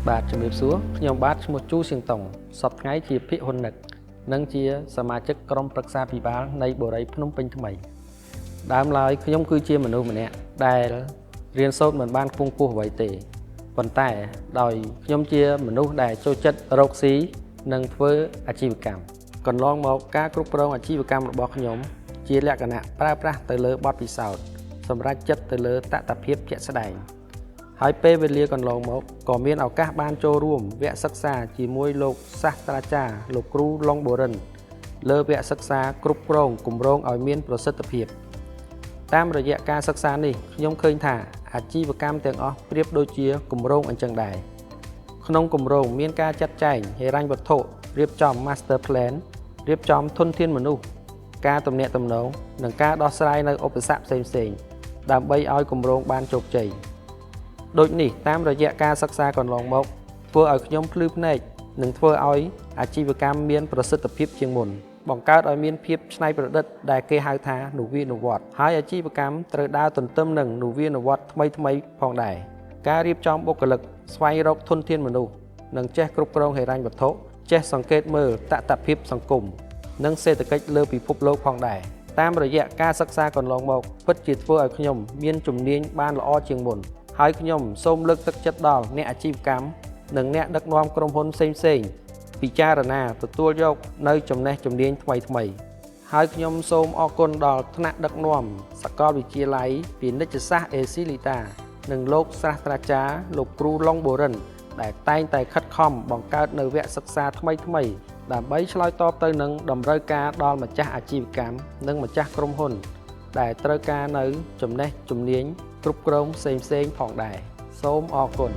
បាទជំរាបសួរខ្ញុំបាទឈ្មោះជូសៀងតុងសប្តាហ៍ថ្ងៃជាភិហ៊ុននឹកនិងជាសមាជិកក្រុមប្រឹក្សាពិបាលនៃបូរីភ្នំពេញថ្មីដើមឡើយខ្ញុំគឺជាមនុស្សម្នាក់ដែលរៀនសូត្រមិនបានខ្ពង់ខ្ពស់អ្វីទេប៉ុន្តែដោយខ្ញុំជាមនុស្សដែលចូលចិត្តរកស៊ីនិងធ្វើអាជីវកម្មកន្លងមកការគ្រប់គ្រងអាជីវកម្មរបស់ខ្ញុំជាលក្ខណៈប្រើប្រាស់ទៅលើបទពិសោធន៍សម្រាប់ចិត្តទៅលើតថភាពជាក់ស្ដែងហើយពេលវេលាកន្លងមកក៏មានឱកាសបានចូលរួមវគ្គសិក្សាជាមួយលោកសាស្ត្រាចារ្យលោកគ្រូឡុងបូរិនលើវគ្គសិក្សាគ្រប់គ្រងគម្រោងឲ្យមានប្រសិទ្ធភាពតាមរយៈការសិក្សានេះខ្ញុំឃើញថាអាជីវកម្មទាំងអស់ប្រៀបដូចជាគម្រោងអញ្ចឹងដែរក្នុងគម្រោងមានការចាត់ចែងហិរញ្ញវត្ថុរៀបចំ Master Plan រៀបចំធនធានមនុស្សការទំនាក់ទំនងនិងការដោះស្រាយនៅឧបសគ្គផ្សេងៗដើម្បីឲ្យគម្រោងបានជោគជ័យដូចនេះតាមរយៈការសិក្សាកន្លងមកធ្វើឲ្យខ្ញុំភ្លឺភ្នែកនិងធ្វើឲ្យអាជីវកម្មមានប្រសិទ្ធភាពជាងមុនបង្កើតឲ្យមានភាពច្នៃប្រឌិតដែលគេហៅថានវានុវត្តន៍ហើយអាជីវកម្មត្រូវដើរទន្ទឹមនឹងនវានុវត្តន៍ថ្មីៗផងដែរការរៀបចំបុគ្គលិកស្វែងរកធនធានមនុស្សនិងចេះគ្រប់គ្រងហិរញ្ញវត្ថុចេះសង្កេតមើលតថភាពសង្គមនិងសេដ្ឋកិច្ចលើពិភពលោកផងដែរតាមរយៈការសិក្សាកន្លងមកពិតជាធ្វើឲ្យខ្ញុំមានជំនាញបានល្អជាងមុនហើយខ្ញុំសូមលើកទឹកចិត្តដល់អ្នកអាជីវកម្មនិងអ្នកដឹកនាំក្រុមហ៊ុនផ្សេងៗពិចារណាទទួលយកនៅចំណេះជំនាញថ្មីៗហើយខ្ញុំសូមអរគុណដល់ថ្នាក់ដឹកនាំសាកលវិទ្យាល័យពាណិជ្ជសាស្ត្រអេស៊ីលីតានិងលោកសាស្ត្រាចារ្យលោកគ្រូឡុងបូរិនដែលតែងតែខិតខំបង្កើតនៅវគ្គសិក្សាថ្មីៗដើម្បីឆ្លើយតបទៅនឹងតម្រូវការដល់ម្ចាស់អាជីវកម្មនិងម្ចាស់ក្រុមហ៊ុនដែលត្រូវការនៅចំណេះជំនាញគ្រប់គ្រងផ្សេងៗផងដែរសូមអរគុណ